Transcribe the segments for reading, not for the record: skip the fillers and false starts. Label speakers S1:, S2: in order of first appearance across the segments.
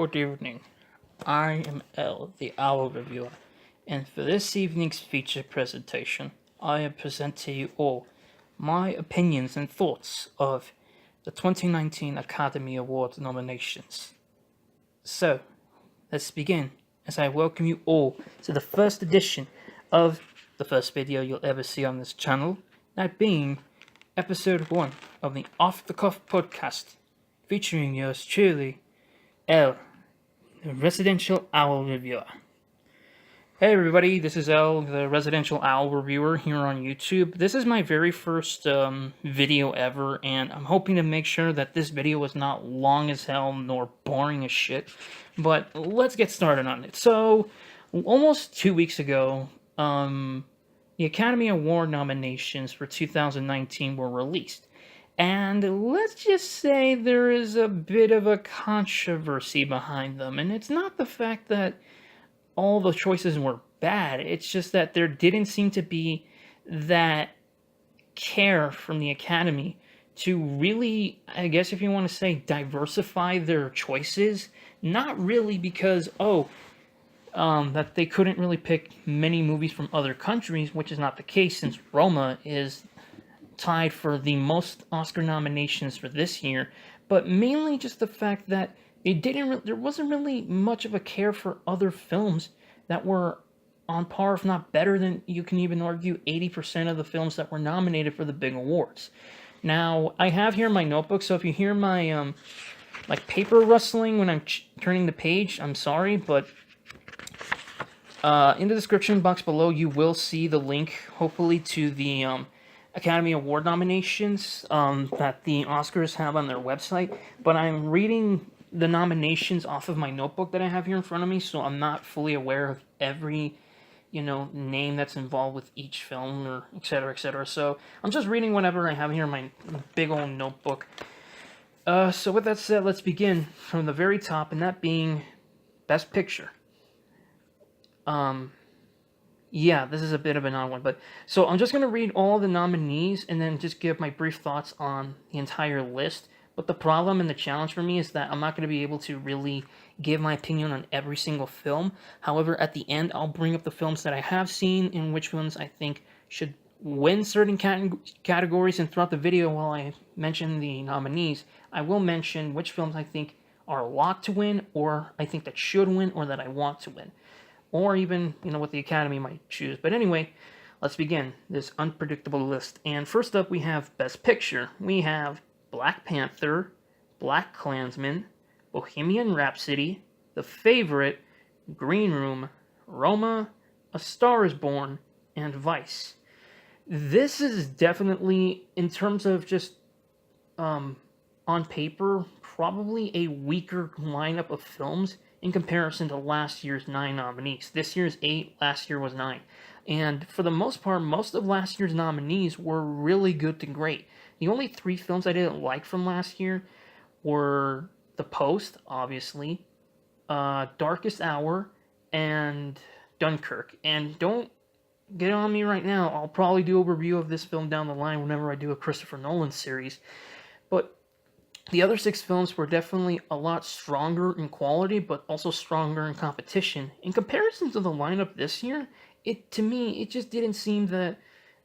S1: Good evening. I am L, the Owl Reviewer, and for this evening's feature presentation, I present to you all my opinions and thoughts of the 2019 Academy Awards nominations. So, let's begin as I welcome you all to the first edition of the first video you'll ever see on this channel, that being episode 1 of the Off the Cuff podcast, featuring yours truly, L, the Residential Owl Reviewer. Hey everybody, this is L, the Residential Owl Reviewer here on YouTube. This is my very first video ever, and I'm hoping to make sure that this video is not long as hell nor boring as shit. But let's get started on it. So, almost 2 weeks ago, the Academy Award nominations for 2019 were released. And let's just say there is a bit of a controversy behind them. And it's not the fact that all the choices were bad, it's just that there didn't seem to be that care from the Academy to really, I guess if you want to say, diversify their choices. Not really because, that they couldn't really pick many movies from other countries, which is not the case since Roma is tied for the most Oscar nominations for this year, but mainly just the fact that there wasn't really much of a care for other films that were on par, if not better than, you can even argue, 80% of the films that were nominated for the big awards. Now, I have here my notebook, so if you hear my like paper rustling when I'm turning the page, I'm sorry, but in the description box below you will see the link, hopefully, to the Academy Award nominations that the Oscars have on their website, but I'm reading the nominations off of my notebook that I have here in front of me, so I'm not fully aware of every, name that's involved with each film, or etc., etc. So I'm just reading whatever I have here in my big old notebook. So with that said, let's begin from the very top, and that being Best Picture. Yeah, this is a bit of an odd one, but so I'm just going to read all the nominees and then just give my brief thoughts on the entire list. But the problem and the challenge for me is that I'm not going to be able to really give my opinion on every single film. However, at the end, I'll bring up the films that I have seen and which ones I think should win certain categories. And throughout the video, while I mention the nominees, I will mention which films I think are a lock to win, or I think that should win, or that I want to win. Or even, what the Academy might choose. But anyway, let's begin this unpredictable list. And first up, we have Best Picture. We have Black Panther, BlacKkKlansman, Bohemian Rhapsody, The Favorite, Green Room, Roma, A Star is Born, and Vice. This is definitely, in terms of just on paper, probably a weaker lineup of films in comparison to last year's 9 nominees. This year's 8, last year was 9. And for the most part, most of last year's nominees were really good to great. The only 3 films I didn't like from last year were The Post, obviously, Darkest Hour, and Dunkirk. And don't get on me right now, I'll probably do a review of this film down the line whenever I do a Christopher Nolan series. But the other 6 films were definitely a lot stronger in quality, but also stronger in competition. In comparison to the lineup this year, to me, it just didn't seem that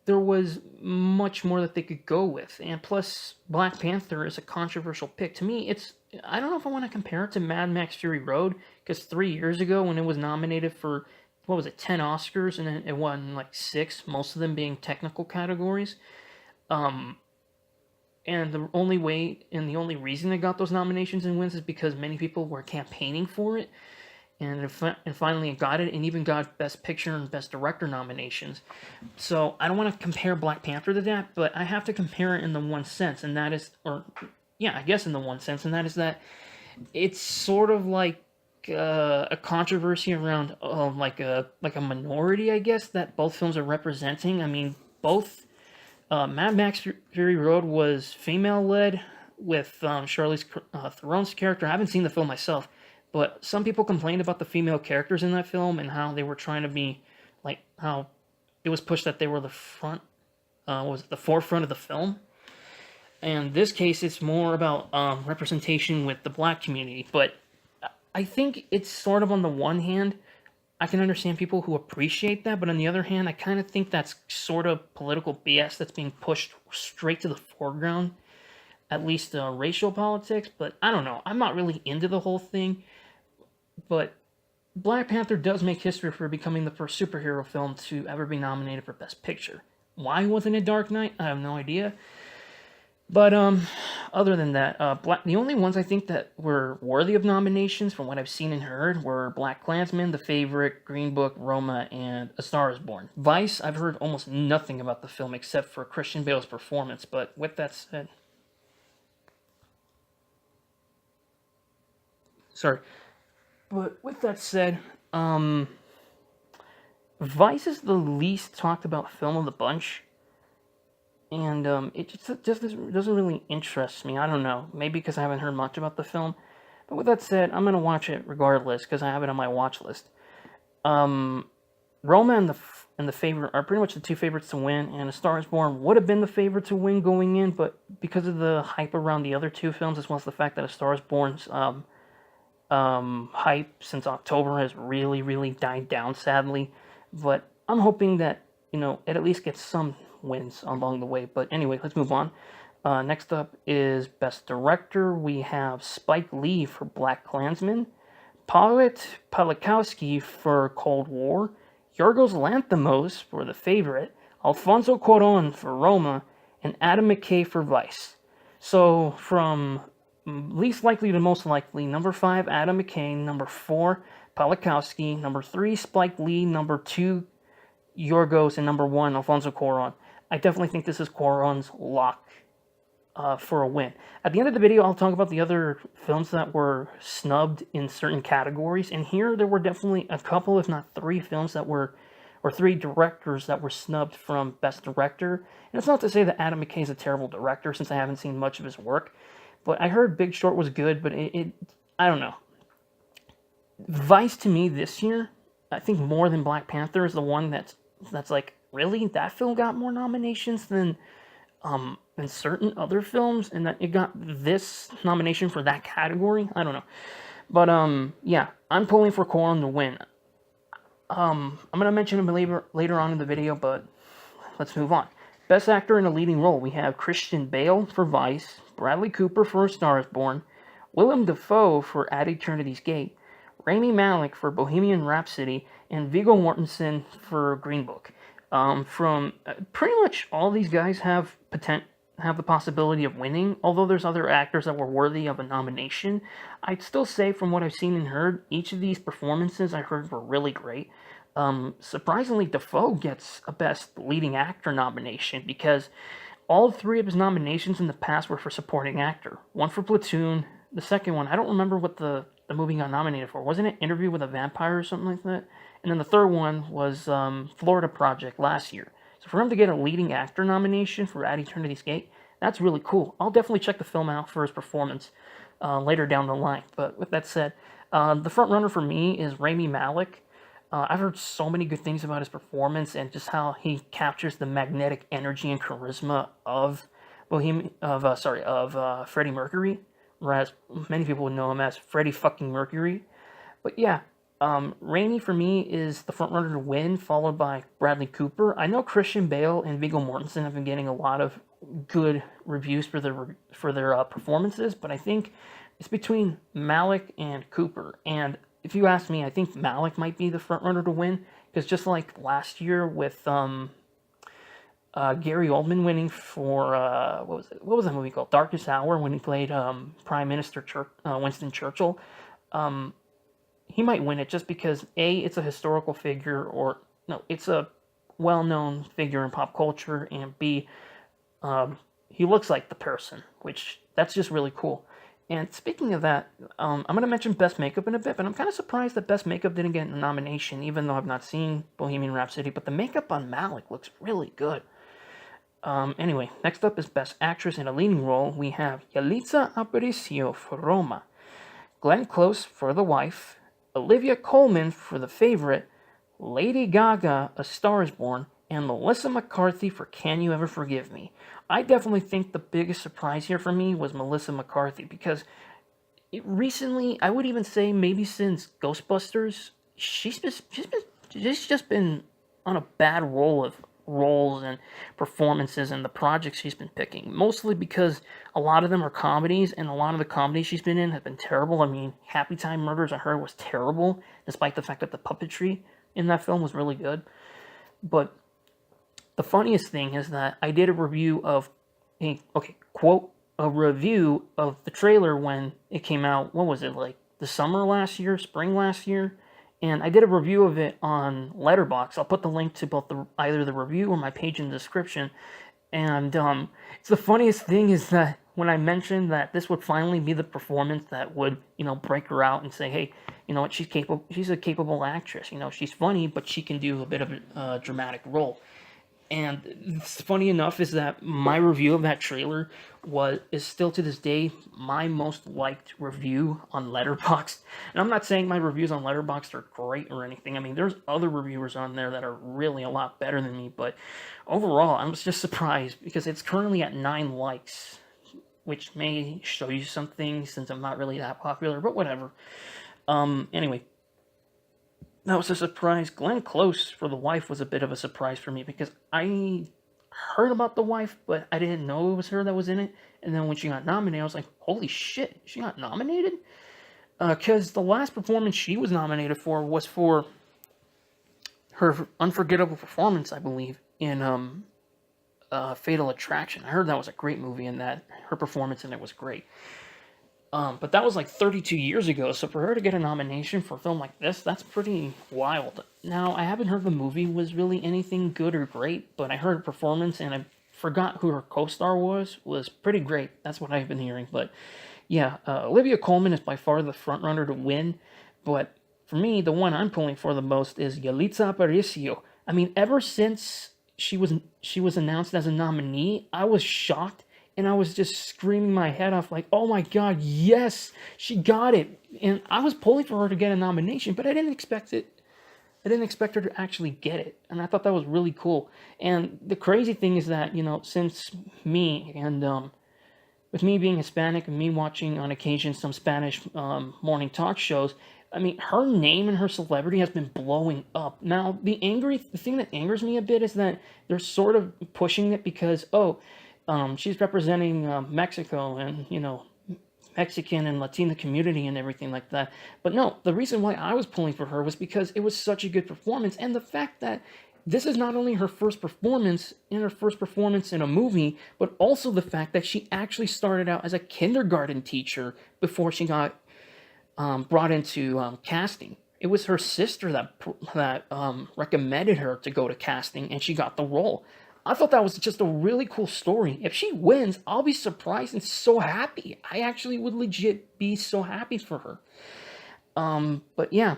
S1: there was much more that they could go with. And plus, Black Panther is a controversial pick. To me, I don't know if I want to compare it to Mad Max Fury Road, because 3 years ago when it was nominated for, 10 Oscars, and it won like 6, most of them being technical categories. And the only reason it got those nominations and wins is because many people were campaigning for it. And finally it got it, and even got Best Picture and Best Director nominations. So I don't want to compare Black Panther to that, but I have to compare it in the one sense, and that is, I guess in the one sense, and that is that it's sort of like a controversy around like a minority, I guess, that both films are representing. I mean, both Mad Max Fury Road was female-led with Charlize Theron's character. I haven't seen the film myself, but some people complained about the female characters in that film and how they were trying to be, like, how it was pushed that they were the forefront of the film. And in this case, it's more about representation with the black community. But I think it's sort of on the one hand, I can understand people who appreciate that, but on the other hand, I kind of think that's sort of political BS that's being pushed straight to the foreground, at least racial politics. But I don't know. I'm not really into the whole thing, but Black Panther does make history for becoming the first superhero film to ever be nominated for Best Picture. Why wasn't it Dark Knight? I have no idea. But other than that, the only ones I think that were worthy of nominations, from what I've seen and heard, were Black Klansman, The Favorite, Green Book, Roma, and A Star Is Born. Vice, I've heard almost nothing about the film except for Christian Bale's performance. But with that said, sorry. But with that said, Vice is the least talked about film of the bunch. And it just doesn't really interest me. I don't know. Maybe because I haven't heard much about the film. But with that said, I'm gonna watch it regardless because I have it on my watch list. Roma and the favorite are pretty much the two favorites to win, and A Star Is Born would have been the favorite to win going in, but because of the hype around the other two films, as well as the fact that A Star Is Born's hype since October has really, really died down, sadly. But I'm hoping that it at least gets some wins along the way. But anyway, let's move on. Next up is Best Director. We have Spike Lee for Black Klansman, Paweł Pawlikowski for Cold War, Yorgos Lanthimos for The Favorite, Alfonso Cuarón for Roma, and Adam McKay for Vice. So from least likely to most likely, number 5, Adam McKay, number 4, Pawlikowski, number 3, Spike Lee, number 2, Yorgos, and number 1, Alfonso Cuarón. I definitely think this is Cuarón's lock for a win. At the end of the video, I'll talk about the other films that were snubbed in certain categories, and here there were definitely a couple, if not 3 films that were, or 3 directors that were snubbed from Best Director. And it's not to say that Adam McKay is a terrible director, since I haven't seen much of his work, but I heard Big Short was good, but I don't know. Vice, to me, this year, I think more than Black Panther, is the one that's like, really? That film got more nominations than certain other films, and that it got this nomination for that category? I don't know. But, yeah, I'm pulling for Cuarón to win. I'm going to mention him later on in the video, but let's move on. Best Actor in a Leading Role, we have Christian Bale for Vice, Bradley Cooper for A Star Is Born, Willem Dafoe for At Eternity's Gate, Rami Malek for Bohemian Rhapsody, and Viggo Mortensen for Green Book. From pretty much all these guys have the possibility of winning, although there's other actors that were worthy of a nomination. I'd still say, from what I've seen and heard, each of these performances I heard were really great. Surprisingly, Dafoe gets a Best Leading Actor nomination because all 3 of his nominations in the past were for Supporting Actor. One for Platoon, the second one, I don't remember what the movie got nominated for. Wasn't it Interview with a Vampire or something like that? And then the third one was Florida Project last year. So for him to get a Leading Actor nomination for At Eternity's Gate, that's really cool. I'll definitely check the film out for his performance later down the line. But with that said, the front runner for me is Rami Malek. I've heard so many good things about his performance and just how he captures the magnetic energy and charisma of Freddie Mercury, whereas many people would know him as Freddie fucking Mercury. But yeah, Rami for me is the front runner to win, followed by Bradley Cooper. I know Christian Bale and Viggo Mortensen have been getting a lot of good reviews for their performances, but I think it's between Malek and Cooper. And if you ask me, I think Malek might be the front runner to win, because just like last year with Gary Oldman winning for what was that movie called, Darkest Hour, when he played Prime Minister Winston Churchill. He might win it just because A, it's a historical figure, or no, it's a well-known figure in pop culture, and B, he looks like the person, which that's just really cool. And speaking of that, I'm going to mention Best Makeup in a bit, but I'm kind of surprised that Best Makeup didn't get a nomination, even though I've not seen Bohemian Rhapsody, but the makeup on Malek looks really good. Anyway, next up is Best Actress in a Leading Role. We have Yalitza Aparicio for Roma, Glenn Close for The Wife, Olivia Colman for The Favorite, Lady Gaga, A Star Is Born, and Melissa McCarthy for Can You Ever Forgive Me. I definitely think the biggest surprise here for me was Melissa McCarthy, because recently, I would even say maybe since Ghostbusters, she's just been on a bad roll of roles and performances and the projects she's been picking. Mostly because a lot of them are comedies, and a lot of the comedies she's been in have been terrible. I mean, Happy Time Murders I heard was terrible, despite the fact that the puppetry in that film was really good. But the funniest thing is that I did a review of quote, a review of the trailer when it came out. What was it, like the summer last year, spring last year? And I did a review of it on Letterboxd. I'll put the link to both either the review or my page in the description. And it's the funniest thing is that when I mentioned that this would finally be the performance that would, break her out and say, hey, you know what, she's capable. She's a capable actress. She's funny, but she can do a bit of a dramatic role. And it's funny enough is that my review of that trailer is still to this day my most liked review on Letterboxd. And I'm not saying my reviews on Letterboxd are great or anything. I mean, there's other reviewers on there that are really a lot better than me. But overall, I was just surprised because it's currently at 9 likes, which may show you something since I'm not really that popular. But whatever. Anyway. That was a surprise. Glenn Close for The Wife was a bit of a surprise for me because I heard about The Wife, but I didn't know it was her that was in it. And then when she got nominated, I was like, holy shit, she got nominated? Because the last performance she was nominated for was for her unforgettable performance, I believe, in Fatal Attraction. I heard that was a great movie and that her performance in it was great. But that was like 32 years ago, so for her to get a nomination for a film like this, that's pretty wild. Now, I haven't heard the movie was really anything good or great, but I heard her performance, and I forgot who her co-star was pretty great. That's what I've been hearing, but yeah, Olivia Colman is by far the frontrunner to win, but for me, the one I'm pulling for the most is Yalitza Aparicio. I mean, ever since she was announced as a nominee, I was shocked and I was just screaming my head off like, oh my god, yes, she got it. And I was pulling for her to get a nomination, but I didn't expect it. I didn't expect her to actually get it. And I thought that was really cool. And the crazy thing is that, since me and with me being Hispanic and me watching on occasion some Spanish morning talk shows, I mean, her name and her celebrity has been blowing up. Now, the thing that angers me a bit is that they're sort of pushing it because, she's representing Mexico and, Mexican and Latina community and everything like that. But no, the reason why I was pulling for her was because it was such a good performance. And the fact that this is not only her first performance in a movie, but also the fact that she actually started out as a kindergarten teacher before she got brought into casting. It was her sister that recommended her to go to casting, and she got the role. I thought that was just a really cool story. If she wins, I'll be surprised and so happy. I actually would legit be so happy for her. But yeah,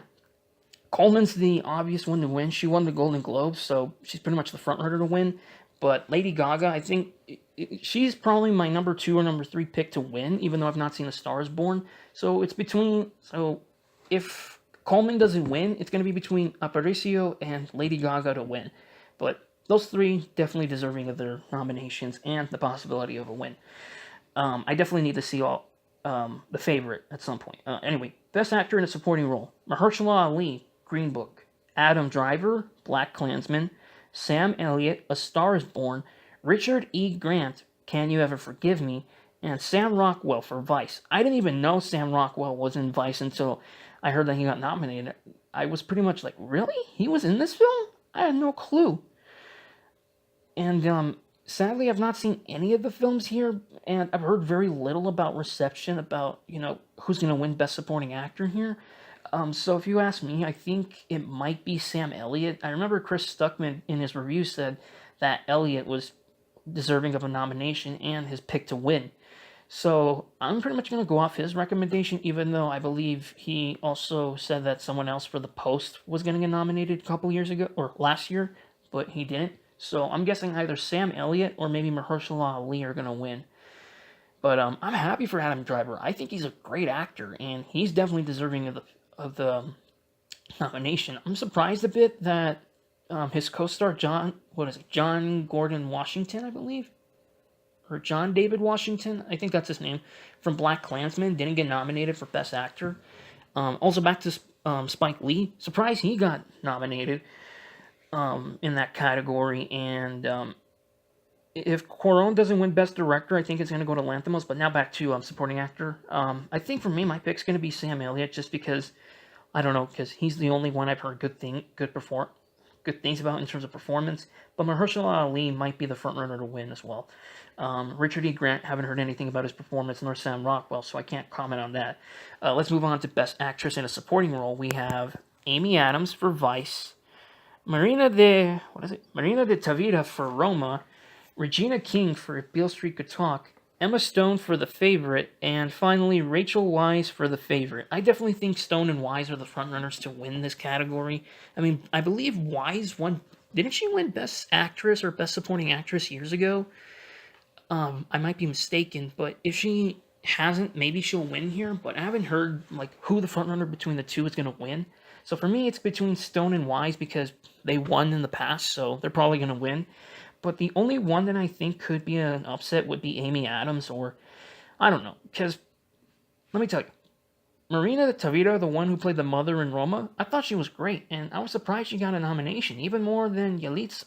S1: Coleman's the obvious one to win. She won the Golden Globe, so she's pretty much the front runner to win. But Lady Gaga, I think she's probably my number 2 or number 3 pick to win, even though I've not seen A Star Is Born. So it's between. So if Coleman doesn't win, it's going to be between Aparicio and Lady Gaga to win. But those 3 definitely deserving of their nominations and the possibility of a win. I definitely need to see all The Favorite at some point. Anyway, Best Actor in a Supporting Role: Mahershala Ali, Green Book; Adam Driver, Black Klansman; Sam Elliott, A Star Is Born; Richard E. Grant, Can You Ever Forgive Me; and Sam Rockwell for Vice. I didn't even know Sam Rockwell was in Vice until I heard that he got nominated. I was pretty much like, really? He was in this film? I had no clue. And sadly, I've not seen any of the films here, and I've heard very little about reception, about, who's going to win Best Supporting Actor here. So if you ask me, I think it might be Sam Elliott. I remember Chris Stuckman in his review said that Elliott was deserving of a nomination and his pick to win. So I'm pretty much going to go off his recommendation, even though I believe he also said that someone else for The Post was going to get nominated a couple years ago, or last year, but he didn't. So I'm guessing either Sam Elliott or maybe Mahershala Ali are going to win. But I'm happy for Adam Driver. I think he's a great actor, and he's definitely deserving of the nomination. I'm surprised a bit that his co-star John Gordon Washington, I believe, or John David Washington, I think that's his name, from Black Klansman, didn't get nominated for Best Actor. Also back to Spike Lee, surprised he got nominated in that category. And if Cuarón doesn't win Best Director, I think it's going to go to Lanthimos. But now back to Supporting Actor. I think for me, my pick's going to be Sam Elliott, just because I don't know, because he's the only one I've heard good things about in terms of performance. But Mahershala Ali might be the front runner to win as well. Richard E. Grant, haven't heard anything about his performance, nor Sam Rockwell, so I can't comment on that. Let's move on to Best Actress in a Supporting Role. We have Amy Adams for Vice, Marina de Tavira for Roma, Regina King for If Beale Street Could Talk, Emma Stone for The Favorite, and finally Rachel Weisz for The Favorite. I definitely think Stone and Weisz are the frontrunners to win this category. I mean, I believe Weisz won. Didn't she win Best Actress or Best Supporting Actress years ago? I might be mistaken, but if she hasn't, maybe she'll win here. But I haven't heard like who the frontrunner between the two is going to win. So for me, it's between Stone and Weisz because they won in the past, so they're probably going to win. But the only one that I think could be an upset would be Amy Adams, or I don't know, because let me tell you, Marina Tavira, the one who played the mother in Roma, I thought she was great, and I was surprised she got a nomination, even more than Yalitza.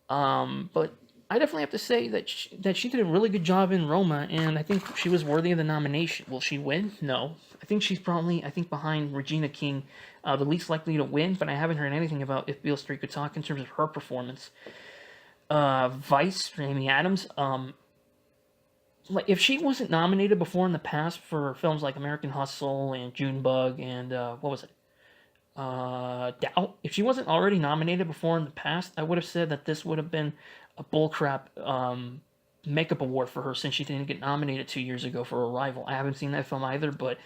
S1: But I definitely have to say that she did a really good job in Roma, and I think she was worthy of the nomination. Will she win? No. I think she's probably, behind Regina King, the least likely to win, but I haven't heard anything about If Beale Street Could Talk in terms of her performance. Vice for Amy Adams, like if she wasn't nominated before in the past for films like American Hustle and Junebug and what was it? Doubt. If she wasn't already nominated before in the past, I would have said that this would have been a bullcrap makeup award for her, since she didn't get nominated 2 years ago for Arrival. I haven't seen that film either, but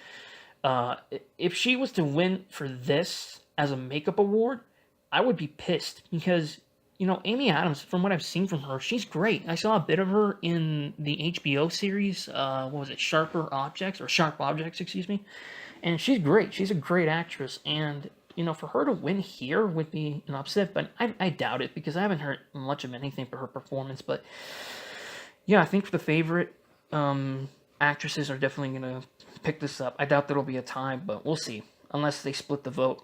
S1: if she was to win for this as a makeup award, I would be pissed, because Amy Adams, from what I've seen from her, she's great. I saw a bit of her in the HBO series, what was it, Sharp Objects, excuse me, and she's great. She's a great actress, and, for her to win here would be an upset, but I doubt it, because I haven't heard much of anything for her performance, but, yeah, I think for The Favorite, actresses are definitely going to pick this up. I doubt there'll be a tie, but we'll see, unless they split the vote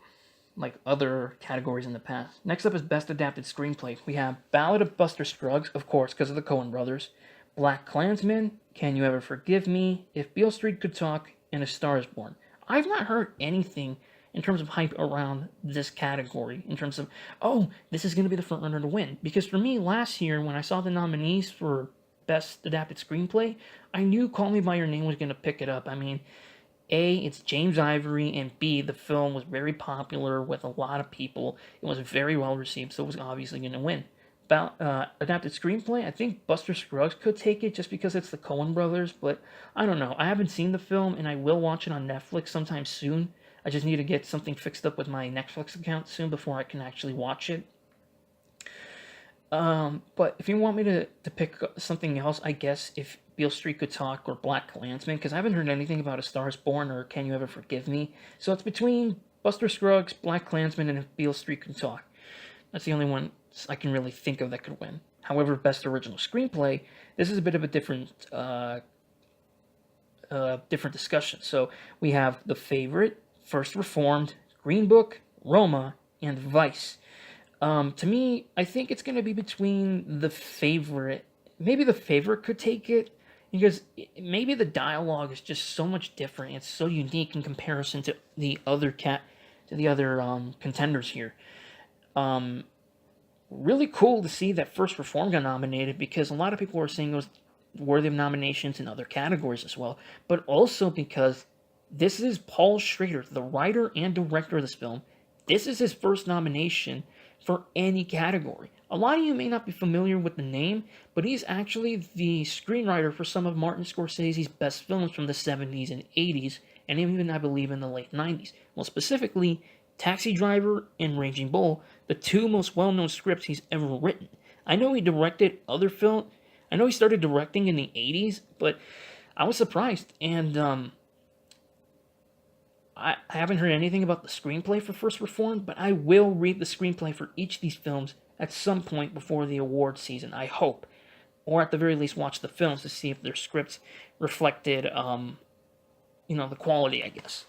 S1: like other categories in the past. Next up is Best Adapted Screenplay. We have Ballad of Buster Scruggs, of course, because of the Coen brothers, Black Klansman, Can You Ever Forgive Me, If Beale Street Could Talk, and A Star Is Born. I've not heard anything in terms of hype around this category, in terms of, oh, this is going to be the frontrunner to win. Because for me, last year, when I saw the nominees for Best Adapted Screenplay, I knew Call Me By Your Name was going to pick it up. I mean, A, it's James Ivory, and B, the film was very popular with a lot of people. It was very well received, so it was obviously going to win. Adapted Screenplay, I think Buster Scruggs could take it just because it's the Coen brothers, but I don't know. I haven't seen the film, and I will watch it on Netflix sometime soon. I just need to get something fixed up with my Netflix account soon before I can actually watch it. But if you want me to pick something else, I guess if Beale Street Could Talk or Black Klansman, because I haven't heard anything about A Star Is Born or Can You Ever Forgive Me. So it's between Buster Scruggs, Black Klansman, and If Beale Street Could Talk. That's the only one I can really think of that could win. However, Best Original Screenplay, this is a bit of a different discussion. So we have The Favorite, First Reformed, Green Book, Roma, and Vice. To me, I think it's going to be between The Favorite. Maybe The Favorite could take it, because maybe the dialogue is just so much different. It's so unique in comparison to the other contenders here. Really cool to see that First Reform got nominated, because a lot of people were saying it was worthy of nominations in other categories as well, but also because this is Paul Schrader, the writer and director of this film. This is his first nomination for any category. A lot of you may not be familiar with the name, but he's actually the screenwriter for some of Martin Scorsese's best films from the 70s and 80s, and even, I believe, in the late 90s. Well, specifically, Taxi Driver and Raging Bull, the two most well-known scripts he's ever written. I know he directed other films. I know he started directing in the 80s, but I was surprised, and I haven't heard anything about the screenplay for First Reformed, but I will read the screenplay for each of these films at some point before the award season, I hope. or at the very least watch the films to see if their scripts reflected the quality, I guess.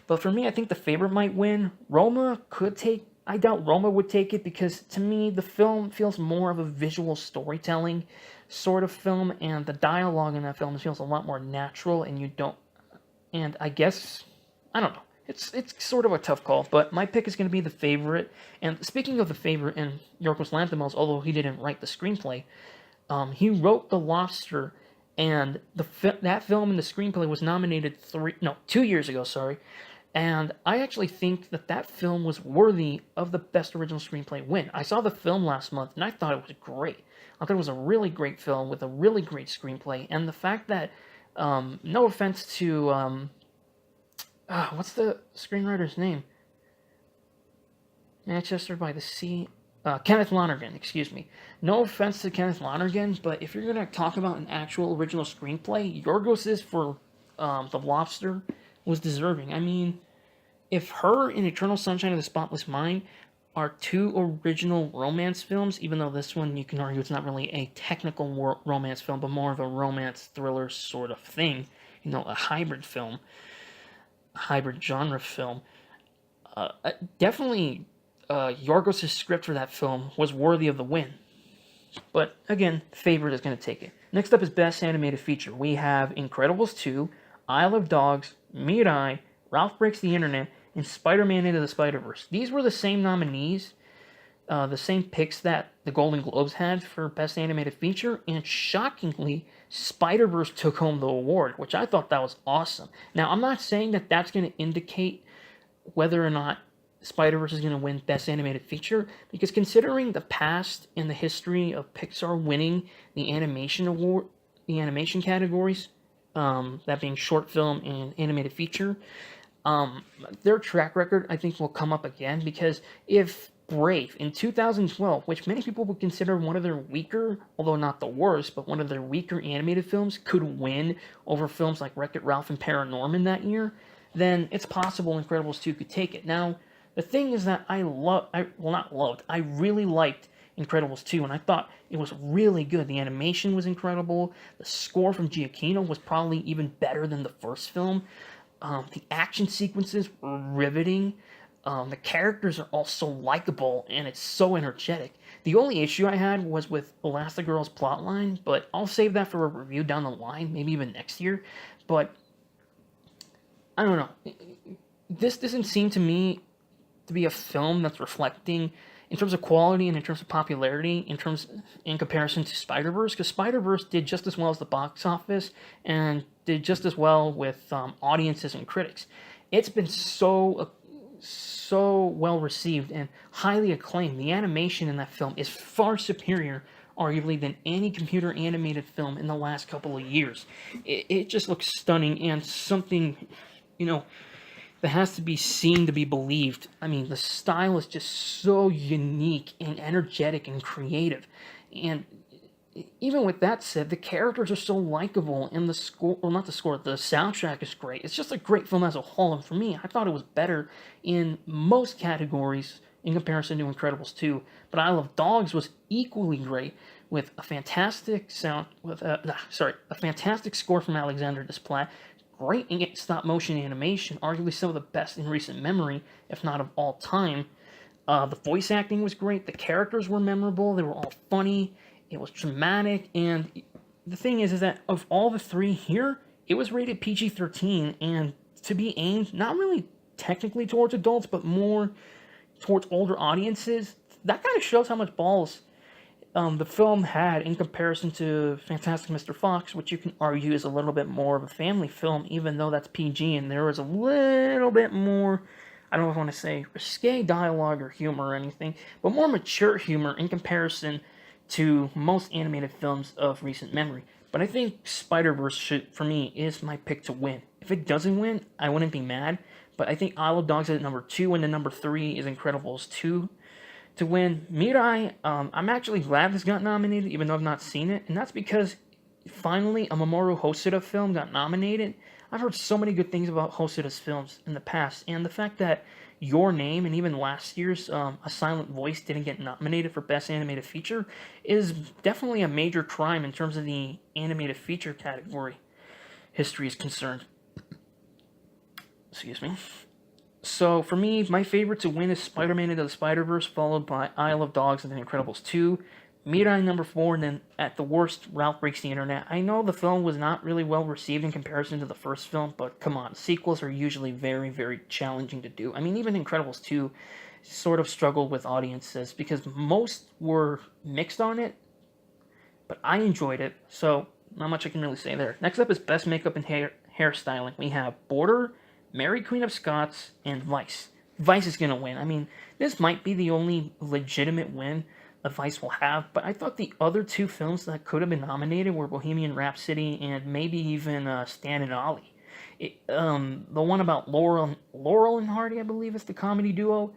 S1: But for me, I think the favorite might win. Roma could take. I doubt Roma would take it because to me, the film feels more of a visual storytelling sort of film, and the dialogue in that film feels a lot more natural. And you don't. And I guess I don't know. It's sort of a tough call, but my pick is going to be the favorite. And speaking of the favorite, and Yorgos Lanthimos, although he didn't write the screenplay, he wrote The Lobster, and that film and the screenplay was nominated 2 years ago. Sorry, and I actually think that film was worthy of the best original screenplay win. I saw the film last month, and I thought it was great. I thought it was a really great film with a really great screenplay, and the fact that, no offense to what's the screenwriter's name? Manchester by the Sea. Kenneth Lonergan, excuse me. No offense to Kenneth Lonergan, but if you're going to talk about an actual original screenplay, Yorgos's for The Lobster was deserving. I mean, if her and Eternal Sunshine of the Spotless Mind are two original romance films, even though this one you can argue it's not really a technical romance film, but more of a romance thriller sort of thing, a hybrid film, a hybrid genre film, definitely Yorgos' script for that film was worthy of the win. But again, favorite is going to take it. Next up is Best Animated Feature. We have Incredibles 2, Isle of Dogs, Mirai, Ralph Breaks the Internet, and Spider-Man Into the Spider-Verse. These were the same nominees, the same picks that the Golden Globes had for Best Animated Feature, and shockingly, Spider-Verse took home the award, which I thought that was awesome. Now, I'm not saying that that's going to indicate whether or not Spider-Verse is going to win Best Animated Feature, because considering the past and the history of Pixar winning the animation award, the animation categories, that being short film and animated feature, their track record, I think, will come up again, because if Brave in 2012, which many people would consider one of their weaker, although not the worst, but one of their weaker animated films, could win over films like Wreck-It Ralph and Paranorman that year, then it's possible Incredibles 2 could take it. Now, the thing is that I really liked Incredibles 2, and I thought it was really good. The animation was incredible. The score from Giacchino was probably even better than the first film. The action sequences were riveting. The characters are all so likable, and it's so energetic. The only issue I had was with Elastigirl's plotline, but I'll save that for a review down the line, maybe even next year. But I don't know. This doesn't seem to me to be a film that's reflecting, in terms of quality and in terms of popularity, in comparison to Spider-Verse, because Spider-Verse did just as well as the box office and did just as well with audiences and critics. It's been so well received and highly acclaimed. The animation in that film is far superior, arguably, than any computer animated film in the last couple of years. It just looks stunning, and something, that has to be seen to be believed. I mean, the style is just so unique and energetic and creative. And even with that said, the characters are so likable, and the score, well, not the score, the soundtrack is great. It's just a great film as a whole, and for me, I thought it was better in most categories in comparison to Incredibles 2. But Isle of Dogs was equally great, with a fantastic a fantastic score from Alexander Desplat, great stop motion animation, arguably some of the best in recent memory, if not of all time. The voice acting was great. The characters were memorable. They were all funny. It was dramatic. And the thing is that of all the three here, it was rated PG-13, and to be aimed not really technically towards adults, but more towards older audiences. That kind of shows how much balls the film had in comparison to Fantastic Mr. Fox, which you can argue is a little bit more of a family film, even though that's PG, and there was a little bit more, I don't know if I want to say risque dialogue or humor or anything, but more mature humor in comparison to most animated films of recent memory. But I think Spider-Verse, for me, is my pick to win. If it doesn't win, I wouldn't be mad, but I think Isle of Dogs is at number 2, and then number 3 is Incredibles 2. To win Mirai, I'm actually glad this got nominated, even though I've not seen it, and that's because finally a Mamoru Hosoda film got nominated. I've heard so many good things about Hosoda's films in the past, and the fact that Your Name and even last year's A Silent Voice didn't get nominated for Best Animated Feature is definitely a major crime in terms of the animated feature category history is concerned. Excuse me. So for me, my favorite to win is Spider-Man Into the Spider-Verse, followed by Isle of Dogs and The Incredibles 2. Mirai number 4, and then at the worst, Ralph Breaks the Internet. I know the film was not really well received in comparison to the first film, but come on, sequels are usually very, very challenging to do. I mean, even Incredibles 2 sort of struggled with audiences because most were mixed on it, but I enjoyed it, so not much I can really say there. Next up is Best Makeup and Hairstyling. We have Border, Mary Queen of Scots, and Vice. Vice is going to win. I mean, this might be the only legitimate win that Vice will have, but I thought the other two films that could have been nominated were Bohemian Rhapsody and maybe even Stan and Ollie. The one about Laurel and Hardy, I believe, is the comedy duo,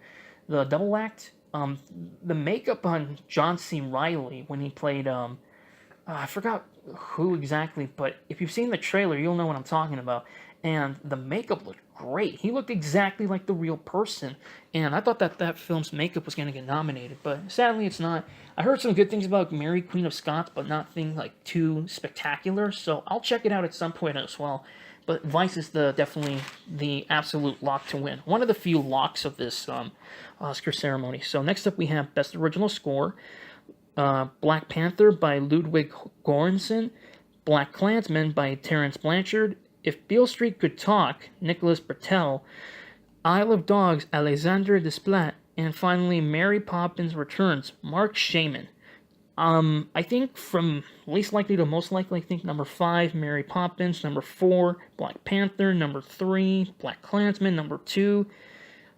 S1: the double act. The makeup on John C. Reilly when he played, I forgot who exactly, but if you've seen the trailer, you'll know what I'm talking about. And the makeup looked great. He looked exactly like the real person. And I thought that film's makeup was going to get nominated, but sadly it's not. I heard some good things about Mary Queen of Scots, but nothing like too spectacular, so I'll check it out at some point as well. But Vice is definitely the absolute lock to win. One of the few locks of this Oscar ceremony. So next up we have Best Original Score. Black Panther by Ludwig Göransson. Black Klansman by Terence Blanchard. If Beale Street Could Talk, Nicholas Britell. Isle of Dogs, Alexandre Desplat. And finally, Mary Poppins Returns, Mark Shaman. I think from least likely to most likely, I think number 5, Mary Poppins. Number 4, Black Panther. Number 3, Black Klansman. Number 2,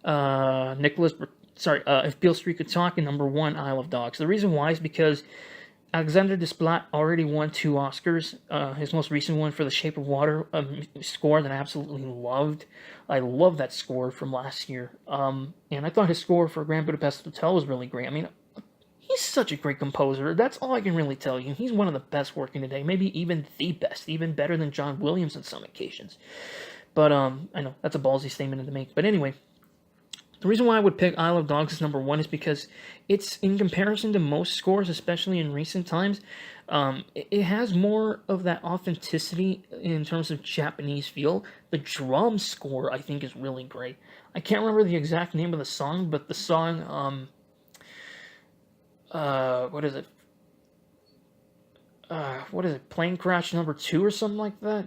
S1: If Beale Street Could Talk. And number 1, Isle of Dogs. The reason why is because Alexander Desplat already won 2 Oscars. His most recent one for The Shape of Water, a score that I absolutely loved. I love that score from last year. And I thought his score for Grand Budapest Hotel was really great. I mean, he's such a great composer. That's all I can really tell you. He's one of the best working today, maybe even the best, even better than John Williams on some occasions. But I know that's a ballsy statement to make. But anyway, the reason why I would pick Isle of Dogs as number 1 is because it's, in comparison to most scores, especially in recent times, it has more of that authenticity in terms of Japanese feel. The drum score, I think, is really great. I can't remember the exact name of the song, but the song, what is it? Plane Crash number 2 or something like that?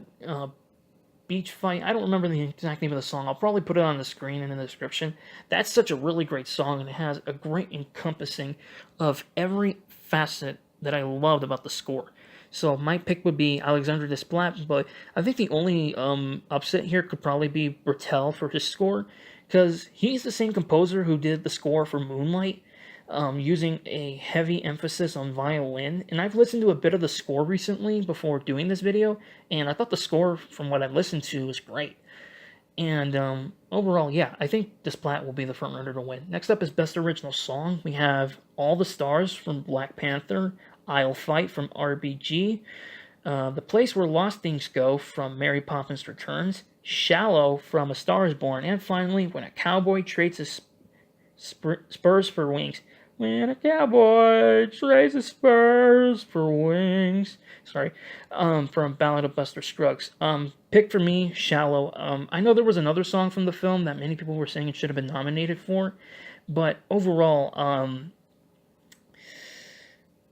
S1: Beach Fight. I don't remember the exact name of the song. I'll probably put it on the screen and in the description. That's such a really great song, and it has a great encompassing of every facet that I loved about the score. So my pick would be Alexandre Desplat, but I think the only upset here could probably be Britell for his score, because he's the same composer who did the score for Moonlight, using a heavy emphasis on violin. And I've listened to a bit of the score recently before doing this video, and I thought the score, from what I've listened to, was great. And overall, yeah, I think Desplat will be the frontrunner to win. Next up is Best Original Song. We have All the Stars from Black Panther, I'll Fight from RBG, The Place Where Lost Things Go from Mary Poppins Returns, Shallow from A Star is Born, and finally, When a Cowboy Trades His Spurs for Wings. When a cowboy trades his spurs for wings. Sorry. From Ballad of Buster Scruggs. Pick for me, Shallow. I know there was another song from the film that many people were saying it should have been nominated for, but overall,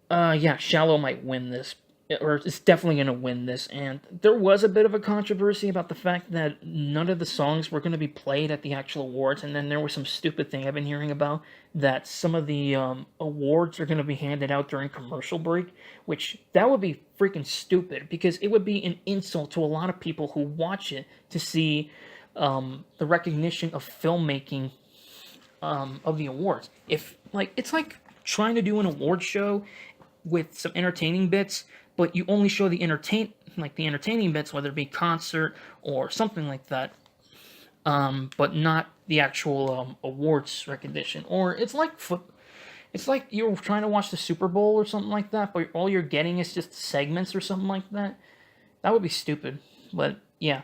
S1: yeah, Shallow might win this, or it's definitely going to win this. And there was a bit of a controversy about the fact that none of the songs were going to be played at the actual awards, and then there was some stupid thing I've been hearing about that some of the awards are going to be handed out during commercial break, which that would be freaking stupid, because it would be an insult to a lot of people who watch it to see the recognition of filmmaking of the awards. It's like trying to do an award show with some entertaining bits, but you only show the entertaining bits, whether it be concert or something like that, but not the actual awards recognition. Or it's like It's like you're trying to watch the Super Bowl or something like that, but all you're getting is just segments or something like that. That would be stupid. But yeah,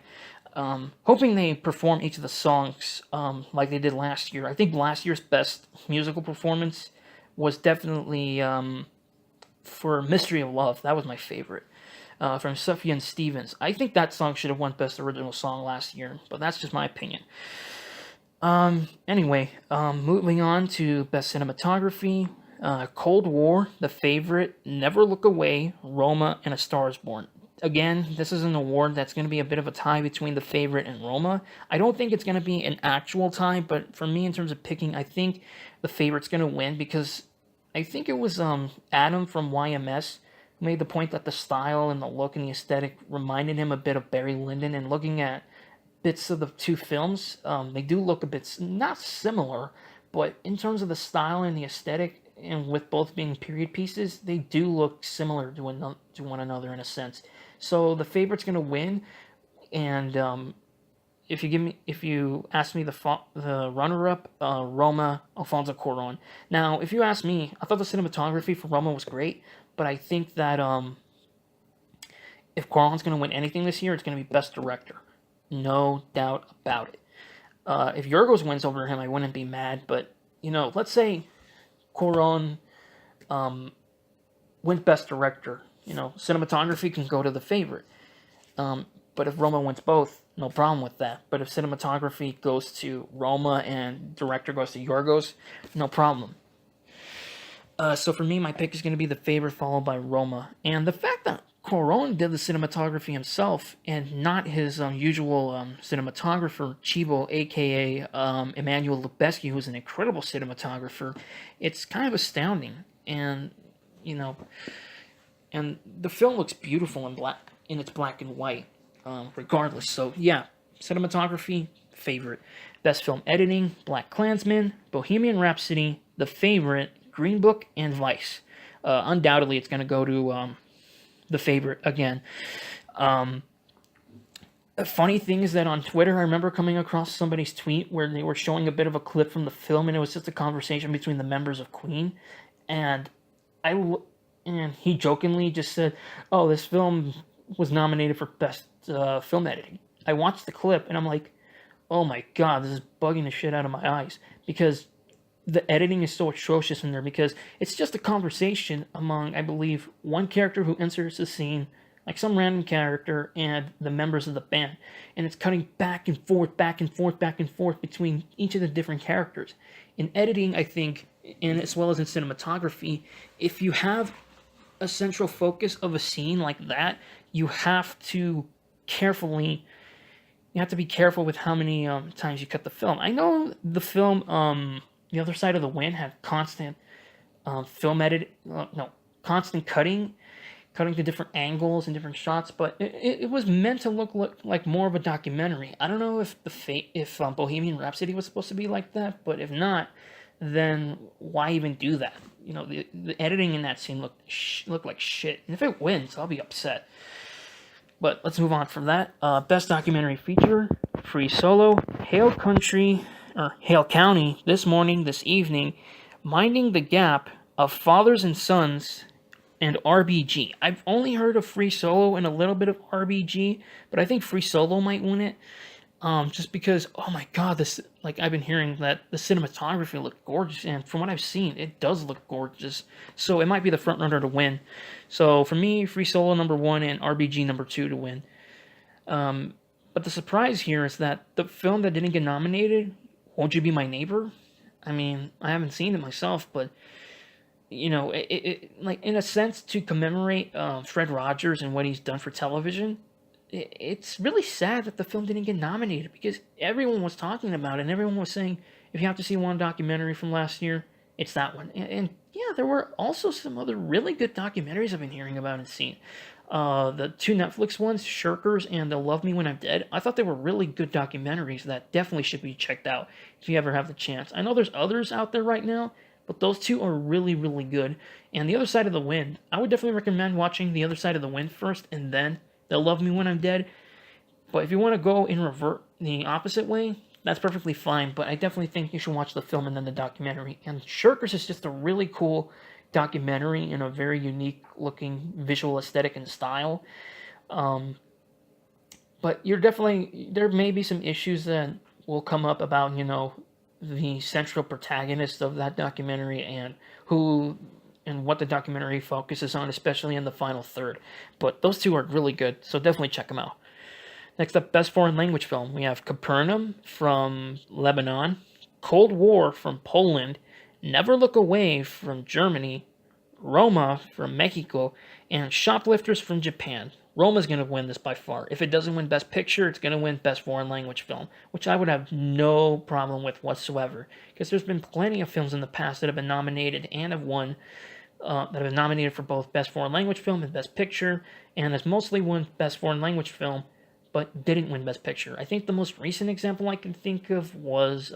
S1: hoping they perform each of the songs like they did last year. I think last year's best musical performance was definitely for Mystery of Love. That was my favorite. From Sufjan Stevens. I think that song should have won Best Original Song last year, but that's just my opinion. Anyway, moving on to Best Cinematography. Cold War, The Favorite, Never Look Away, Roma, and A Star is Born. Again, this is an award that's going to be a bit of a tie between The Favorite and Roma. I don't think it's going to be an actual tie, but for me, in terms of picking, I think The Favorite's going to win because I think it was Adam from YMS who made the point that the style and the look and the aesthetic reminded him a bit of Barry Lyndon. And looking at bits of the two films, they do look a bit not similar, but in terms of the style and the aesthetic, and with both being period pieces, they do look similar to one another in a sense. So The Favorite's going to win, and if you ask me the runner-up, Roma, Alfonso Cuarón. Now, if you ask me, I thought the cinematography for Roma was great, but I think that if Cuarón's going to win anything this year, it's going to be Best Director, no doubt about it. If Yorgos wins over him, I wouldn't be mad, but let's say Cuarón wins Best Director. Cinematography can go to The Favorite. But if Roma wins both, no problem with that. But if cinematography goes to Roma and director goes to Yorgos, no problem. So for me, my pick is going to be The Favorite, followed by Roma. And the fact that Cuarón did the cinematography himself and not his usual cinematographer, Chibo, a.k.a. Emmanuel Lubezki, who's an incredible cinematographer, it's kind of astounding. And, and the film looks beautiful in its black and white, regardless. So, yeah, cinematography, Favorite. Best film editing, Black Klansman, Bohemian Rhapsody, The Favorite, Green Book, and Vice. Undoubtedly, it's going to go to The Favorite again. The funny thing is that on Twitter, I remember coming across somebody's tweet where they were showing a bit of a clip from the film, and it was just a conversation between the members of Queen, and he jokingly just said, "Oh, this film was nominated for Best Film Editing." I watched the clip, and I'm like, "Oh my god, this is bugging the shit out of my eyes," because the editing is so atrocious in there, because it's just a conversation among, I believe, one character who enters the scene, like some random character, and the members of the band. And it's cutting back and forth, back and forth, back and forth between each of the different characters. In editing, I think, and as well as in cinematography, if you have a central focus of a scene like that, you have to be careful with how many times you cut the film. I know the film, The Other Side of the Wind had constant constant cutting to different angles and different shots, but it was meant to look like more of a documentary. I don't know if Bohemian Rhapsody was supposed to be like that, but if not, then why even do that? The editing in that scene looked like shit. And if it wins, I'll be upset. But let's move on from that. Best documentary feature, Free Solo, Hale County, This Evening, Minding the Gap of Fathers and Sons, and RBG. I've only heard of Free Solo and a little bit of RBG, but I think Free Solo might win it. Just because, oh my god, I've been hearing that the cinematography looked gorgeous, and from what I've seen, it does look gorgeous. So it might be the front runner to win. So for me, Free Solo number 1 and RBG number 2 to win. But the surprise here is that the film that didn't get nominated, Won't You Be My Neighbor? I mean, I haven't seen it myself, but it like in a sense to commemorate Fred Rogers and what he's done for television. It's really sad that the film didn't get nominated, because everyone was talking about it and everyone was saying, if you have to see one documentary from last year, it's that one. And yeah, there were also some other really good documentaries I've been hearing about and seen. The two Netflix ones, Shirkers and They'll Love Me When I'm Dead, I thought they were really good documentaries that definitely should be checked out if you ever have the chance. I know there's others out there right now, but those two are really, really good. And The Other Side of the Wind, I would definitely recommend watching The Other Side of the Wind first, and then They'll Love Me When I'm Dead. But if you want to go in the opposite way, that's perfectly fine, but I definitely think you should watch the film and then the documentary. And Shirkers is just a really cool documentary in a very unique looking visual aesthetic and style. Um, but you're definitely, there may be some issues that will come up about, the central protagonist of that documentary and who and what the documentary focuses on, especially in the final third. But those two are really good, so definitely check them out. Next up, Best Foreign Language Film. We have Capernaum from Lebanon, Cold War from Poland, Never Look Away from Germany, Roma from Mexico, and Shoplifters from Japan. Roma's going to win this by far. If it doesn't win Best Picture, it's going to win Best Foreign Language Film, which I would have no problem with whatsoever, because there's been plenty of films in the past that have been nominated and have won, that have been nominated for both Best Foreign Language Film and Best Picture, and has mostly won Best Foreign Language Film, but didn't win Best Picture. I think the most recent example I can think of was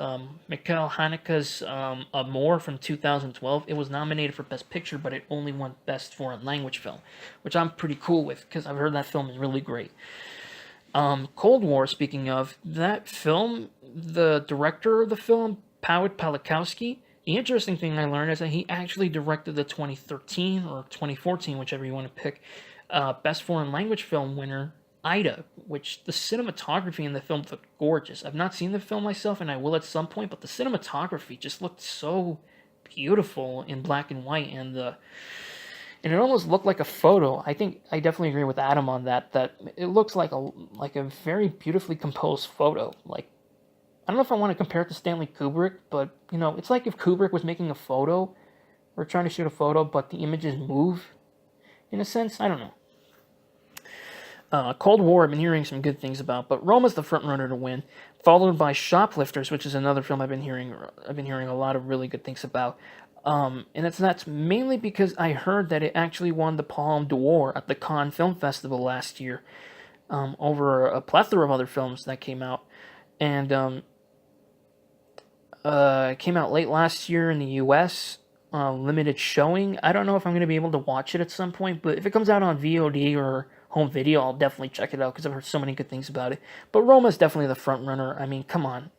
S1: Mikhail Haneke's Amor from 2012. It was nominated for Best Picture, but it only won Best Foreign Language Film, which I'm pretty cool with because I've heard that film is really great. Cold War, speaking of, that film, the director of the film, Pawit Palikowski, the interesting thing I learned is that he actually directed the 2013 or 2014, whichever you want to pick, Best Foreign Language Film winner, Ida, which the cinematography in the film looked gorgeous. I've not seen the film myself, and I will at some point, but the cinematography just looked so beautiful in black and white, and it almost looked like a photo. I think I definitely agree with Adam on that. That it looks like a very beautifully composed photo. Like, I don't know if I want to compare it to Stanley Kubrick, but it's like if Kubrick was making a photo or trying to shoot a photo, but the images move. In a sense, I don't know. Cold War, I've been hearing some good things about, but Roma's the front runner to win, followed by Shoplifters, which is another film I've been hearing a lot of really good things about. And that's mainly because I heard that it actually won the Palme d'Or at the Cannes Film Festival last year, over a plethora of other films that came out, and it came out late last year in the U.S. Limited showing. I don't know if I'm going to be able to watch it at some point, but if it comes out on VOD or home video, I'll definitely check it out because I've heard so many good things about it. But Roma's definitely the front runner. I mean, come on,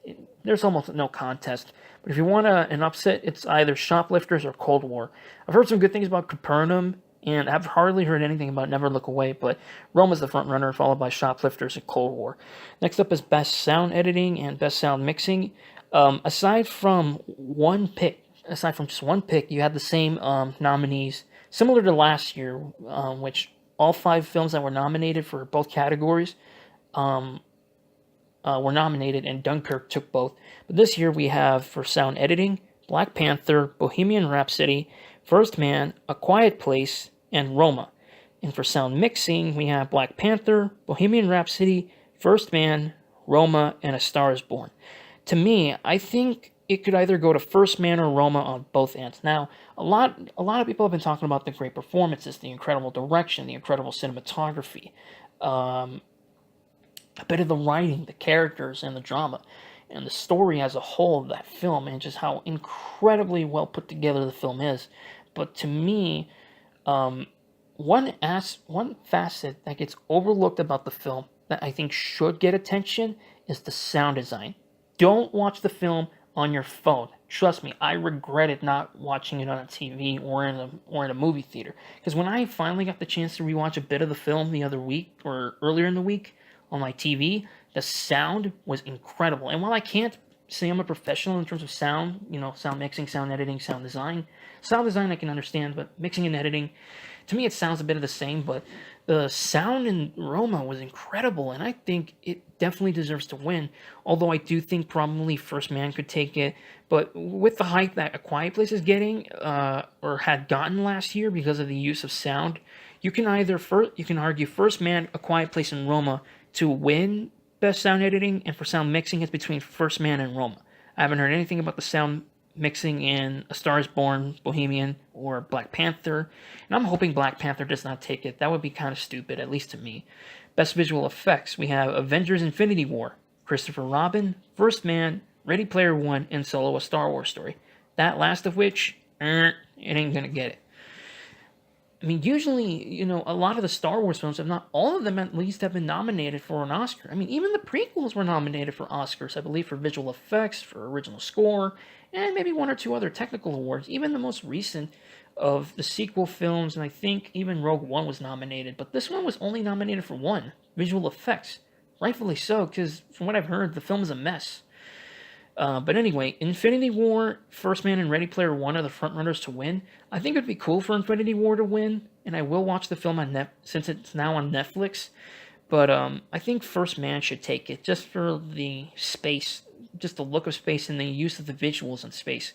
S1: there's almost no contest. But if you want an upset, it's either Shoplifters or Cold War. I've heard some good things about Capernaum, and I've hardly heard anything about Never Look Away, but Roma's the front runner, followed by Shoplifters and Cold War. Next up is Best Sound Editing and Best Sound Mixing. Aside from just one pick, you had the same nominees, similar to last year, which all 5 films that were nominated for both categories were nominated, and Dunkirk took both. But this year we have, for sound editing, Black Panther, Bohemian Rhapsody, First Man, A Quiet Place, and Roma. And for sound mixing, we have Black Panther, Bohemian Rhapsody, First Man, Roma, and A Star is Born. To me, I think it could either go to First Man or Roma on both ends. Now, a lot of people have been talking about the great performances, the incredible direction, the incredible cinematography, a bit of the writing, the characters, and the drama, and the story as a whole of that film, and just how incredibly well put together the film is. But to me, one facet that gets overlooked about the film that I think should get attention is the sound design. Don't watch the film on your phone. Trust me, I regretted not watching it on a TV or in a movie theater. Because when I finally got the chance to rewatch a bit of the film the other week or earlier in the week on my TV, the sound was incredible. And while I can't say I'm a professional in terms of sound, sound mixing, sound editing, sound design I can understand, but mixing and editing, to me it sounds a bit of the same. But the sound in Roma was incredible, and I think it definitely deserves to win. Although I do think probably First Man could take it, but with the hype that A Quiet Place is getting, or had gotten last year because of the use of sound, you can argue First Man, A Quiet Place, and Roma to win Best Sound Editing, and for sound mixing, it's between First Man and Roma. I haven't heard anything about the sound mixing in A Star is Born, Bohemian, or Black Panther, and I'm hoping Black Panther does not take it. That would be kind of stupid, at least to me. Best Visual Effects, we have Avengers Infinity War, Christopher Robin, First Man, Ready Player One, and Solo: A Star Wars Story. That last of which, it ain't gonna get it. I mean, usually, a lot of the Star Wars films, if not all of them at least, have been nominated for an Oscar. I mean, even the prequels were nominated for Oscars, I believe, for visual effects, for original score, and maybe one or two other technical awards. Even the most recent of the sequel films, and I think even Rogue One was nominated, but this one was only nominated for one, visual effects. Rightfully so, because from what I've heard, the film is a mess. But anyway, Infinity War, First Man, and Ready Player One are the frontrunners to win. I think it'd be cool for Infinity War to win, and I will watch the film on since it's now on Netflix. But I think First Man should take it just for the space, just the look of space and the use of the visuals in space.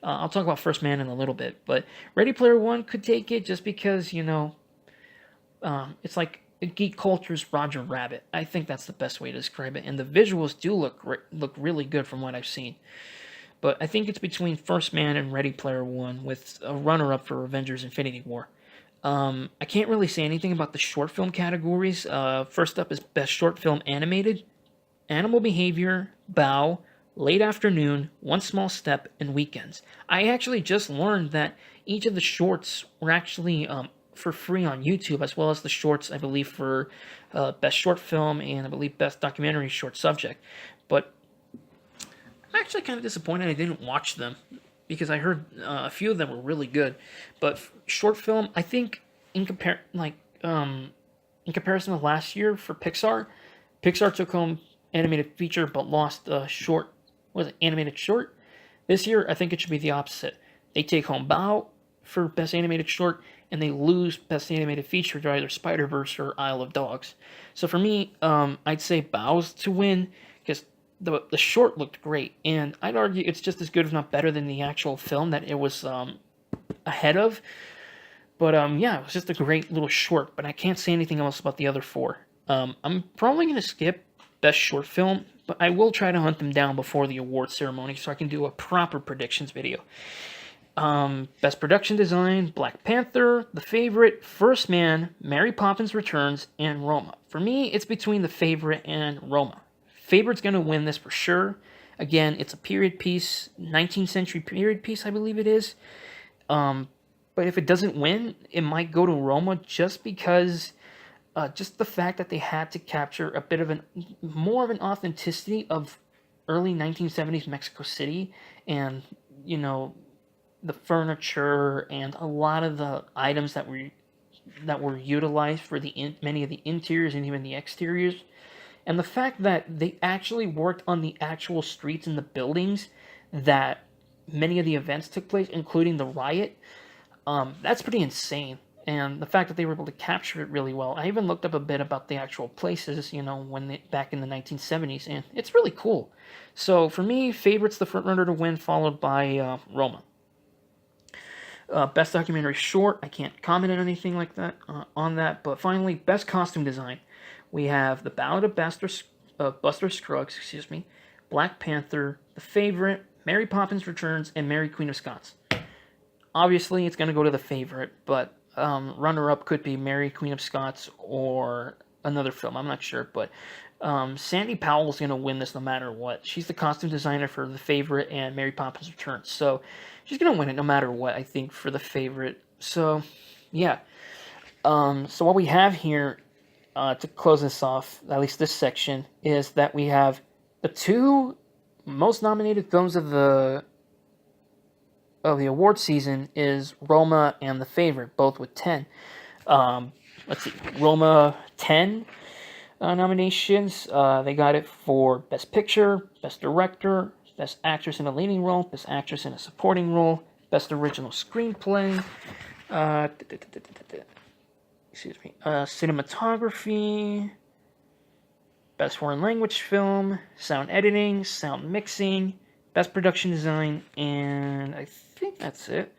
S1: I'll talk about First Man in a little bit, but Ready Player One could take it just because it's like geek culture's Roger Rabbit. I think that's the best way to describe it, and the visuals do look really good from what I've seen. But I think it's between First Man and Ready Player One, with a runner-up for Avengers: Infinity War. I can't really say anything about the short film categories. First up is Best Short Film Animated, Animal Behavior, Bow, Late Afternoon, One Small Step, and Weekends. I actually just learned that each of the shorts were actually for free on YouTube, as well as the shorts, I believe, for Best Short Film and I believe Best Documentary Short Subject. But I'm actually kind of disappointed I didn't watch them because I heard a few of them were really good. But short film, I think in in comparison to last year for Pixar, Pixar took home animated feature but lost short. Was it animated short? This year, I think it should be the opposite. They take home Bao for best animated short, and they lose best animated feature to either Spider Verse or Isle of Dogs. So for me, I'd say Bao's to win because the short looked great, and I'd argue it's just as good, if not better, than the actual film that it was ahead of. But yeah, it was just a great little short. But I can't say anything else about the other four. I'm probably gonna skip best short film, but I will try to hunt them down before the award ceremony so I can do a proper predictions video. Best production design: Black Panther, The Favorite, First Man, Mary Poppins Returns, and Roma. For me, it's between The Favorite and Roma. Favorite's going to win this for sure. Again, it's a period piece, 19th century period piece, I believe it is. But if it doesn't win, it might go to Roma just because, just the fact that they had to capture a bit of more of an authenticity of early 1970s Mexico City, and the furniture and a lot of the items that were utilized for many of the interiors and even the exteriors, and the fact that they actually worked on the actual streets and the buildings that many of the events took place, including the riot. That's pretty insane. And the fact that they were able to capture it really well. I even looked up a bit about the actual places, back in the 1970s, and it's really cool. So for me, Favorite's the front runner to win, followed by Roma. Best documentary short, I can't comment on anything like that on that. But finally, best costume design, we have The Ballad of Buster Scruggs, Black Panther, The Favorite, Mary Poppins Returns, and Mary Queen of Scots. Obviously, it's going to go to The Favorite, but runner-up could be Mary Queen of Scots or another film. I'm not sure, but Sandy Powell's going to win this no matter what. She's the costume designer for The Favorite and Mary Poppins Returns, so she's going to win it no matter what, I think, for The Favorite. So, yeah. So what we have here, to close this off, at least this section, is that we have the two most nominated films of the award season is Roma and The Favorite, both with 10. Let's see, Roma 10 nominations. They got it for Best Picture, Best Director, Best Actress in a Leading Role, Best Actress in a Supporting Role, Best Original Screenplay, cinematography, Best Foreign Language Film, Sound Editing, Sound Mixing, Best Production Design, and I think that's it.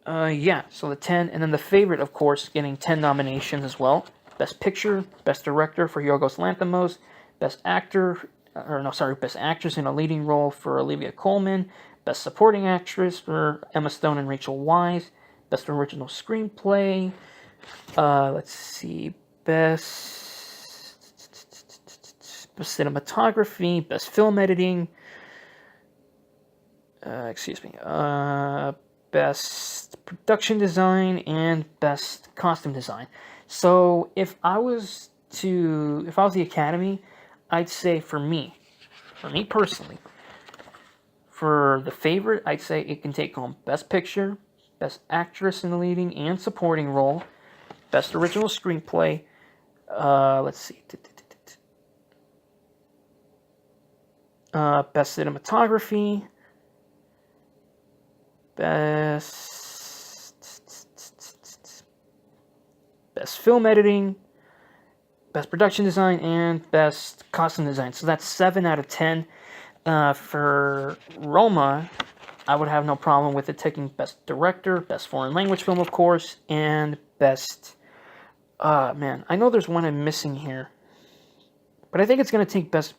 S1: Yeah, so the 10, and then The Favorite, of course, getting 10 nominations as well. Best Picture, Best Director for Yorgos Lanthimos, Best Actress in a Leading Role for Olivia Colman, Best Supporting Actress for Emma Stone and Rachel Weisz, Best Original Screenplay, let's see, Best Cinematography, Best Film Editing, Best Best Production Design, and Best Costume Design. So if I was the Academy, I'd say for me personally, for the favorite, I'd say it can take home Best Picture, Best Actress in the Leading and Supporting Role, Best Original Screenplay. Let's see. Best Cinematography, Best Film Editing, Best Production Design, and Best Costume Design. So that's 7 out of 10. For Roma, I would have no problem with it taking Best Director, Best Foreign Language Film, of course, and Best... man, I know there's one I'm missing here. But I think it's going to take Best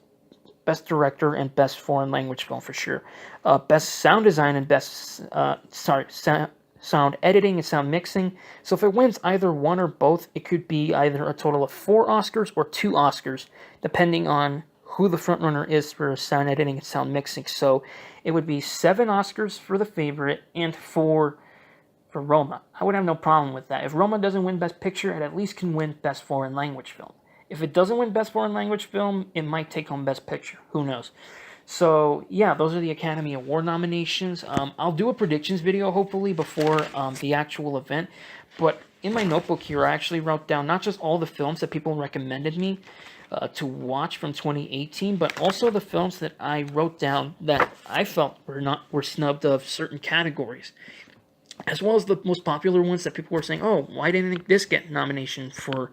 S1: Director and Best Foreign Language Film for sure. Best Sound Design and Best... sound editing and sound mixing. So if it wins either one or both, it could be either a total of 4 Oscars or 2 Oscars, depending on who the frontrunner is for sound editing and sound mixing. So it would be 7 Oscars for the favorite and 4 for Roma. I would have no problem with that. If Roma doesn't win Best Picture, it at least can win Best Foreign Language Film. If it doesn't win Best Foreign Language Film, it might take home Best Picture. Who knows? So, yeah, those are the Academy Award nominations. I'll do a predictions video, hopefully, before the actual event. But in my notebook here, I actually wrote down not just all the films that people recommended me to watch from 2018, but also the films that I wrote down that I felt were snubbed of certain categories, as well as the most popular ones that people were saying, oh, why didn't this get nomination for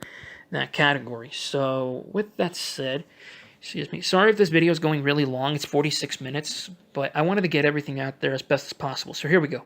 S1: that category? So, with that said, excuse me, sorry if this video is going really long. It's 46 minutes, but I wanted to get everything out there as best as possible. So here we go.